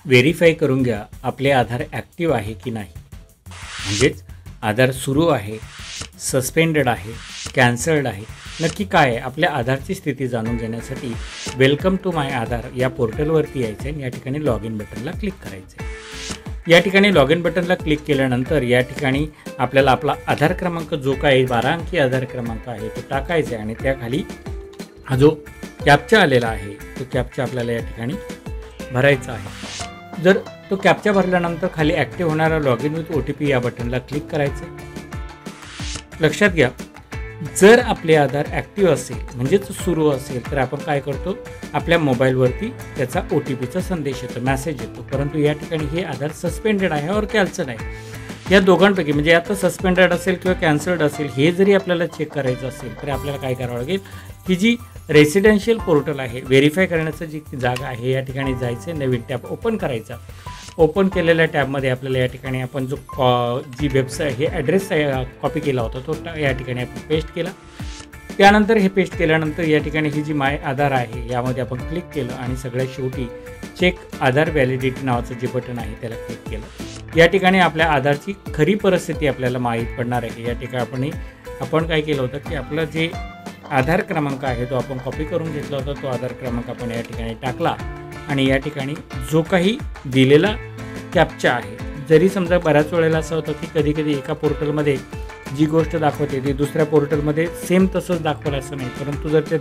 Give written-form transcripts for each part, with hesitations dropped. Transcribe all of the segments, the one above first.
Verify करून घ्या आपले आधार ॲक्टिव्ह आहे की नाही. म्हणजेच आधार सुरू आहे, सस्पेंडेड आहे, कॅन्सल्ड आहे, नक्की काय आहे. आपल्या आधारची स्थिती जाणून घेण्यासाठी वेलकम टू माय आधार या पोर्टलवरती यायचं आहे आणि या ठिकाणी लॉग इन बटनला क्लिक करायचं आहे. या ठिकाणी लॉग इन बटनला क्लिक केल्यानंतर या ठिकाणी आपल्याला आपला आधार क्रमांक जो काही 12 अंकी आधार क्रमांक आहे तो टाकायचा आहे आणि त्याखाली हा जो कॅप्चा आलेला आहे तो कॅप्चा आपल्याला या ठिकाणी भरायचा आहे. जर तो कॅप्चा भरल्यानंतर खाली ॲक्टिव्ह होणारा लॉग इन विथ OTP या बटनला क्लिक करायचं आहे. लक्षात घ्या, जर आपले आधार ॲक्टिव्ह असेल म्हणजेच सुरू असेल तर आपण काय करतो, आपल्या मोबाईलवरती त्याचा OTPचा संदेश येतो, मेसेज येतो. परंतु या ठिकाणी हे आधार सस्पेंडेड आहे और कॅन्सल आहे. या दोघांपैकी म्हणजे आता सस्पेंडेड असेल किंवा कॅन्सल्ड असेल हे जरी आपल्याला चेक करायचं असेल तर आपल्याला काय करावं लागेल की जी रेसिडेन्शियल पोर्टल आहे, व्हेरीफाय करण्याचं जी जागा आहे या ठिकाणी जायचं, नवीन टॅब ओपन करायचा. ओपन केलेल्या टॅबमध्ये आपल्याला या ठिकाणी आपण जो जी वेबसाईट हे ॲड्रेस कॉपी केला होता तो या ठिकाणी आपण पेस्ट केला. त्यानंतर हे पेस्ट केल्यानंतर या ठिकाणी ही जी माय आधार आहे यामध्ये आपण क्लिक केलं आणि सगळ्यात शेवटी चेक आधार व्हॅलिडिटी नावाचं जे बटन आहे त्याला क्लिक केलं. या ठिकाणी आपल्या आधारची खरी परिस्थिती आपल्याला माहीत पडणार आहे. या ठिकाणी आपण काय केलं होतं की आपलं जे आधार क्रमांक आहे तो आपण कॉपी करून घेतला होता, तो आधार क्रमांक आपण या ठिकाणी टाकला आणि या ठिकाणी जो काही दिलेला कॅप्चा आहे, जरी समजा बऱ्याच वेळेला असं होतं की कधी एका पोर्टलमध्ये जी गोष्ट दाखवते ती दुसऱ्या पोर्टलमध्ये सेम तसंच दाखवलं असं नाही, परंतु जर ते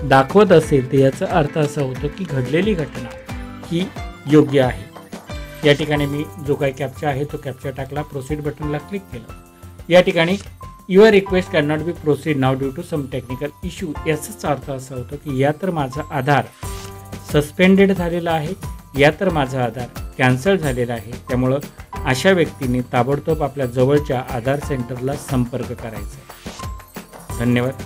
दाखवत असेल तर याचा अर्थ असा होतो की घडलेली घटना ही योग्य आहे. या ठिकाणी मी जो काही कॅप्चा आहे तो कॅप्चा टाकला, प्रोसीड बटनला क्लिक केलं. या ठिकाणी your request can not be proceed now due to some technical issue, याचाच अर्थ असा होतो की या तर माझा आधार सस्पेंडेड झालेला आहे, या तर माझा आधार कॅन्सल झालेला आहे. त्यामुळं अशा व्यक्तींनी ताबडतोब आपल्या जवळच्या आधार सेंटरला संपर्क करायचा. धन्यवाद.